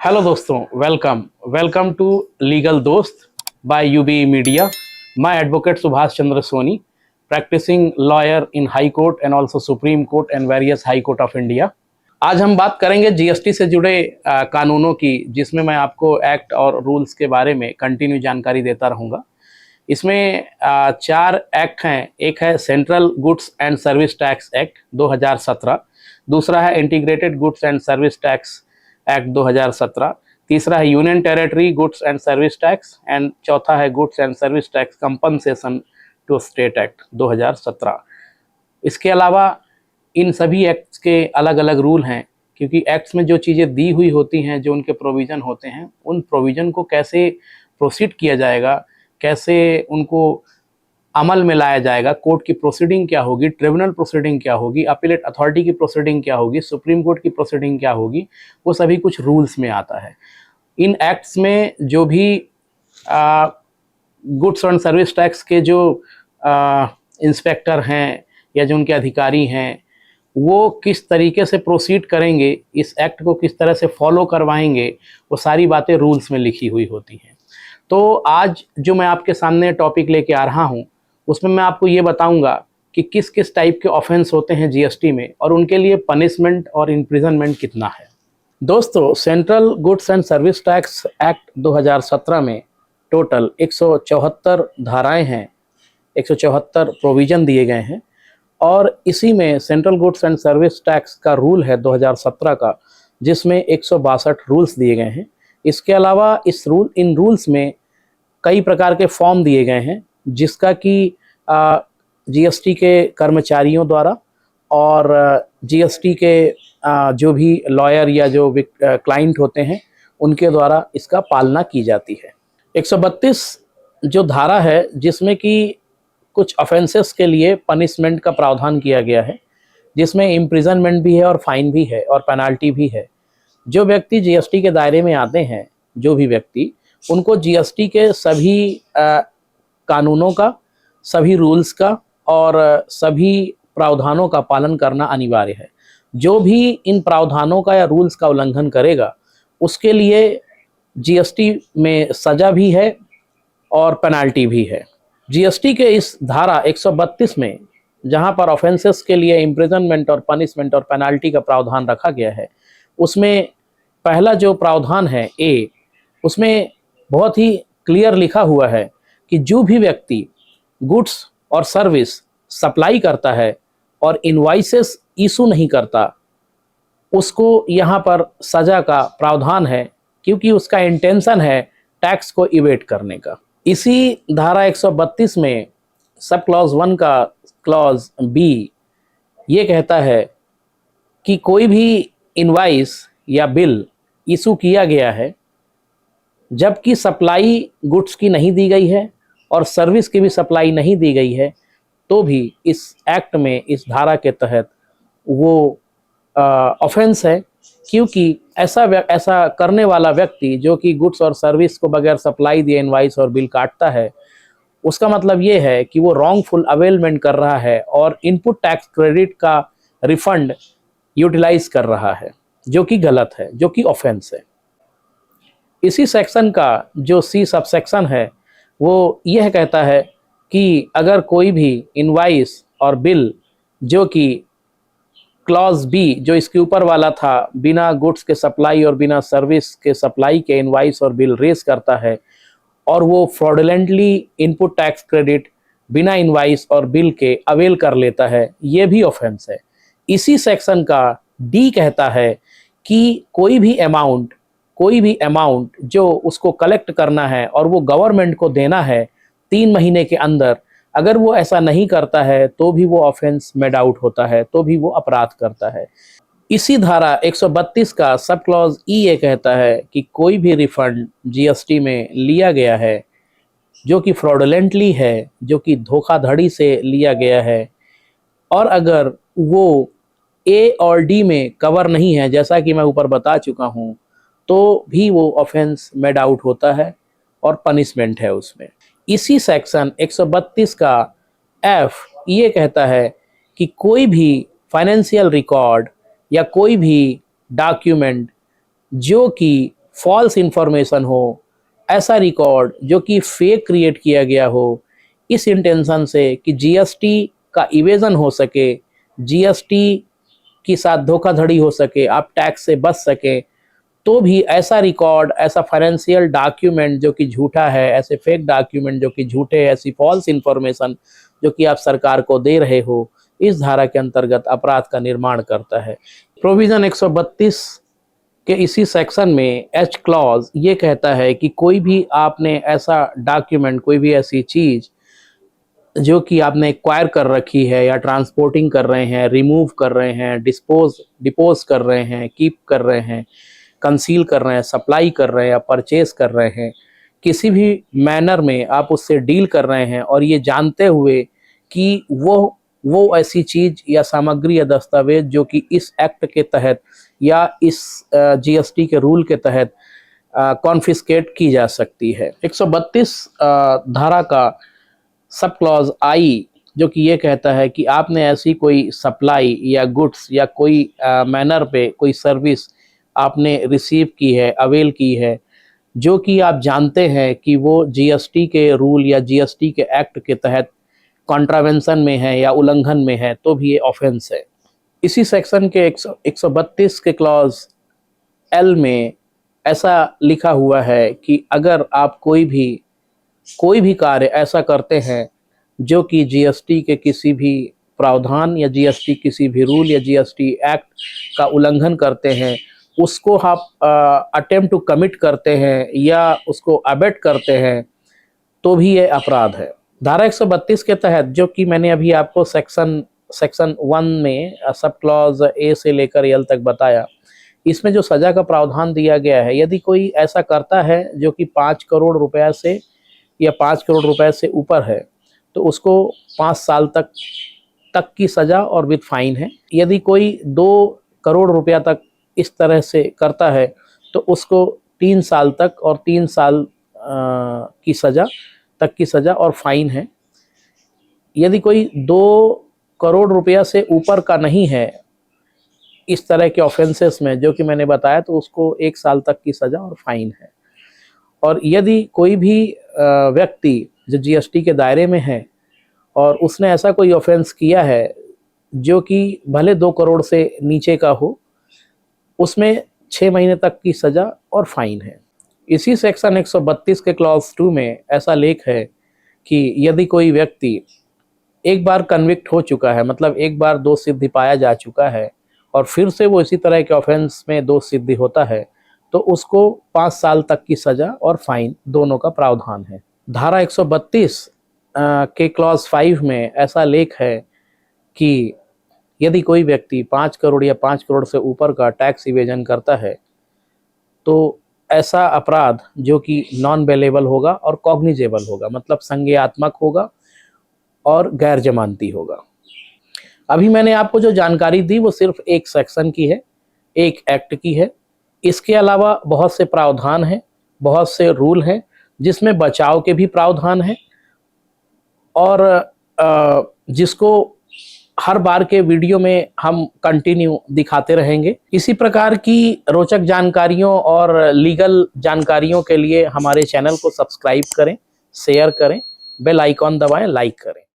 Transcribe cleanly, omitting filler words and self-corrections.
Hello दोस्तों, welcome to legal Dost by UB media. मैं advocate Subhash Chandra Soni, practising lawyer in high court and also supreme court and various high court of India. आज हम बात करेंगे GST से जुड़े कानूनों की, जिसमें मैं आपको एक्ट और रूल्स के बारे में कंटिन्यू जानकारी देता रहूँगा। इसमें चार एक्ट हैं। एक है central goods and service tax act 2017, दूसरा है integrated goods and service tax act 2017, तीसरा है union territory goods and service tax and चौथा है goods and service tax compensation to state act 2017। इसके अलावा इन सभी एक्ट्स के अलग अलग रूल हैं, क्योंकि एक्ट्स में जो चीज़ें दी हुई होती हैं, जो उनके प्रोविज़न होते हैं, उन प्रोविज़न को कैसे प्रोसीड किया जाएगा, कैसे उनको अमल में लाया जाएगा, कोर्ट की प्रोसीडिंग क्या होगी, ट्रिब्यूनल प्रोसीडिंग क्या होगी, अपीलेट अथॉरिटी की प्रोसीडिंग क्या होगी, सुप्रीम कोर्ट की प्रोसीडिंग क्या होगी, वो सभी कुछ रूल्स में आता है। इन एक्ट्स में जो भी गुड्स एंड सर्विस टैक्स के जो इंस्पेक्टर हैं या जो उनके अधिकारी हैं, वो किस तरीके से प्रोसीड करेंगे, इस एक्ट को किस तरह से फॉलो करवाएंगे, वो सारी बातें रूल्स में लिखी हुई होती हैं। तो आज जो मैं आपके सामने टॉपिक लेके आ रहा हूँ, उसमें मैं आपको ये बताऊंगा कि किस किस टाइप के ऑफेंस होते हैं जीएसटी में और उनके लिए पनिशमेंट और इम्प्रिजनमेंट कितना है। दोस्तों, central goods and service tax act 2017 में टोटल 174 धाराएं हैं, 174 प्रोविज़न दिए गए हैं और इसी में central goods and service tax का रूल है 2017 का, जिसमें 162 रूल्स दिए गए हैं। इसके अलावा इन रूल्स में कई प्रकार के फॉर्म दिए गए हैं, जिसका कि जीएसटी के कर्मचारियों द्वारा और जीएसटी के जो भी लॉयर या जो क्लाइंट होते हैं, उनके द्वारा इसका पालना की जाती है। 132 जो धारा है, जिसमें कि कुछ ऑफेंसेस के लिए पनिशमेंट का प्रावधान किया गया है, जिसमें इम्प्रिजनमेंट भी है और फाइन भी है और पेनाल्टी भी है। जो व्यक्ति जीएसटी के दायरे में आते हैं, जो भी व्यक्ति, उनको जीएसटी के सभी कानूनों का, सभी रूल्स का और सभी प्रावधानों का पालन करना अनिवार्य है। जो भी इन प्रावधानों का या रूल्स का उल्लंघन करेगा, उसके लिए जीएसटी में सज़ा भी है और पेनाल्टी भी है। जीएसटी के इस धारा 132 में जहां पर ऑफेंसेस के लिए इम्प्रिजनमेंट और पनिशमेंट और पेनाल्टी का प्रावधान रखा गया है, उसमें पहला जो प्रावधान है ए, उसमें बहुत ही क्लियर लिखा हुआ है कि जो भी व्यक्ति गुड्स और सर्विस सप्लाई करता है और इनवॉइसेस इशू नहीं करता, उसको यहाँ पर सज़ा का प्रावधान है, क्योंकि उसका इंटेंशन है टैक्स को इवेट करने का। इसी धारा 132 में सब क्लॉज 1 का क्लॉज बी ये कहता है कि कोई भी इनवॉइस या बिल इशू किया गया है, जबकि सप्लाई गुड्स की नहीं दी गई है और सर्विस की भी सप्लाई नहीं दी गई है, तो भी इस एक्ट में, इस धारा के तहत वो ऑफेंस है। क्योंकि ऐसा करने वाला व्यक्ति जो कि गुड्स और सर्विस को बगैर सप्लाई दिए इनवॉइस और बिल काटता है, उसका मतलब ये है कि वो रॉन्गफुल अवेलमेंट कर रहा है और इनपुट टैक्स क्रेडिट का रिफंड यूटिलाइज कर रहा है, जो कि गलत है, जो कि ऑफेंस है। इसी सेक्शन का जो सी सब सेक्शन है, वो यह कहता है कि अगर कोई भी इनवॉइस और बिल, जो कि क्लॉज बी जो इसके ऊपर वाला था, बिना गुड्स के सप्लाई और बिना सर्विस के सप्लाई के इनवॉइस और बिल रेज करता है और वो फ्रॉडुलेंटली इनपुट टैक्स क्रेडिट बिना इनवॉइस और बिल के अवेल कर लेता है, ये भी ऑफेंस है। इसी सेक्शन का डी कहता है कि कोई भी अमाउंट जो उसको कलेक्ट करना है और वो गवर्नमेंट को देना है 3 महीने के अंदर, अगर वो ऐसा नहीं करता है तो भी वो ऑफेंस मेड आउट होता है, तो भी वो अपराध करता है। इसी धारा 132 का सब क्लॉज ई ये कहता है कि कोई भी रिफंड जीएसटी में लिया गया है जो कि फ्रॉडुलेंटली है, जो कि धोखाधड़ी से लिया गया है, और अगर वो ए और डी में कवर नहीं है, जैसा कि मैं ऊपर बता चुका हूँ, तो भी वो ऑफेंस मेड आउट होता है और पनिशमेंट है उसमें। इसी सेक्शन 132 का एफ ये कहता है कि कोई भी फाइनेंशियल रिकॉर्ड या कोई भी डॉक्यूमेंट जो कि फॉल्स इंफॉर्मेशन हो, ऐसा रिकॉर्ड जो कि फेक क्रिएट किया गया हो, इस इंटेंशन से कि जीएसटी का इवेजन हो सके, जीएसटी के साथ धोखाधड़ी हो सके, आप टैक्स से बच सकें, तो भी ऐसा रिकॉर्ड, ऐसा फाइनेंशियल डॉक्यूमेंट जो कि झूठा है, ऐसे फेक डॉक्यूमेंट जो कि झूठे हैं, ऐसी फॉल्स इंफॉर्मेशन जो कि आप सरकार को दे रहे हो, इस धारा के अंतर्गत अपराध का निर्माण करता है। प्रोविजन 132 के इसी सेक्शन में एच क्लॉज ये कहता है कि कोई भी आपने ऐसा डॉक्यूमेंट, कोई भी ऐसी चीज जो कि आपने एक्वायर कर रखी है या ट्रांसपोर्टिंग कर रहे हैं, रिमूव कर रहे हैं, डिपोज कर रहे हैं, कीप कर रहे हैं, कंसील कर रहे हैं, सप्लाई कर रहे हैं या परचेज कर रहे हैं, किसी भी मैनर में आप उससे डील कर रहे हैं और ये जानते हुए कि वो ऐसी चीज या सामग्री या दस्तावेज जो कि इस एक्ट के तहत या इस जीएसटी के रूल के तहत कॉन्फिस्केट की जा सकती है। 132 धारा का सब क्लॉज आई जो कि ये कहता है कि आपने ऐसी कोई सप्लाई या गुड्स या कोई मैनर पे कोई सर्विस आपने रिसीव की है, अवेल की है, जो कि आप जानते हैं कि वो जीएसटी के रूल या जीएसटी के एक्ट के तहत कॉन्ट्रावेंशन में है या उल्लंघन में है, तो भी ये ऑफेंस है। इसी सेक्शन के 132 के क्लॉज एल में ऐसा लिखा हुआ है कि अगर आप कोई भी कार्य ऐसा करते हैं जो कि जीएसटी के किसी भी प्रावधान या जीएसटी किसी भी रूल या जीएसटी एक्ट का उल्लंघन करते हैं, उसको आप अटेम्प्ट टू कमिट करते हैं या उसको अबेट करते हैं, तो भी ये अपराध है। धारा 132 के तहत जो कि मैंने अभी आपको सेक्शन 1 में सब क्लॉज ए से लेकर एल तक बताया, इसमें जो सजा का प्रावधान दिया गया है, यदि कोई ऐसा करता है जो कि 5 करोड़ रुपया से या 5 करोड़ रुपए से ऊपर है, तो उसको 5 साल तक की सजा और विद फाइन है। यदि कोई 2 करोड़ रुपया तक इस तरह से करता है तो उसको 3 साल तक और 3 साल की सजा और फाइन है। यदि कोई 2 करोड़ रुपया से ऊपर का नहीं है इस तरह के ऑफेंसेस में जो कि मैंने बताया, तो उसको 1 साल तक की सजा और फाइन है। और यदि कोई भी व्यक्ति जो जीएसटी के दायरे में है और उसने ऐसा कोई ऑफेंस किया है जो कि भले 2 करोड़ से नीचे का हो, उसमें 6 महीने तक की सजा और फाइन है। इसी सेक्शन 132 के क्लॉज 2 में ऐसा लेख है कि यदि कोई व्यक्ति एक बार कन्विक्ट हो चुका है, मतलब एक बार दोष सिद्धि पाया जा चुका है और फिर से वो इसी तरह के ऑफेंस में दोष सिद्धि होता है, तो उसको 5 साल तक की सजा और फाइन दोनों का प्रावधान है। धारा 132 के क्लॉज 5 में ऐसा लेख है कि यदि कोई व्यक्ति 5 करोड़ या 5 करोड़ से ऊपर का टैक्स इवेजन करता है, तो ऐसा अपराध जो कि नॉन बेलेबल होगा और कॉग्निजेबल होगा, मतलब संज्ञेयात्मक होगा और गैर जमानती होगा। अभी मैंने आपको जो जानकारी दी वो सिर्फ एक सेक्शन की है, एक एक्ट की है। इसके अलावा बहुत से प्रावधान हैं, बहुत से रूल हैं जिसमें बचाव के भी प्रावधान हैं और जिसको हर बार के वीडियो में हम कंटिन्यू दिखाते रहेंगे। इसी प्रकार की रोचक जानकारियों और लीगल जानकारियों के लिए हमारे चैनल को सब्सक्राइब करें, शेयर करें, बेल आइकॉन दबाएं, लाइक करें।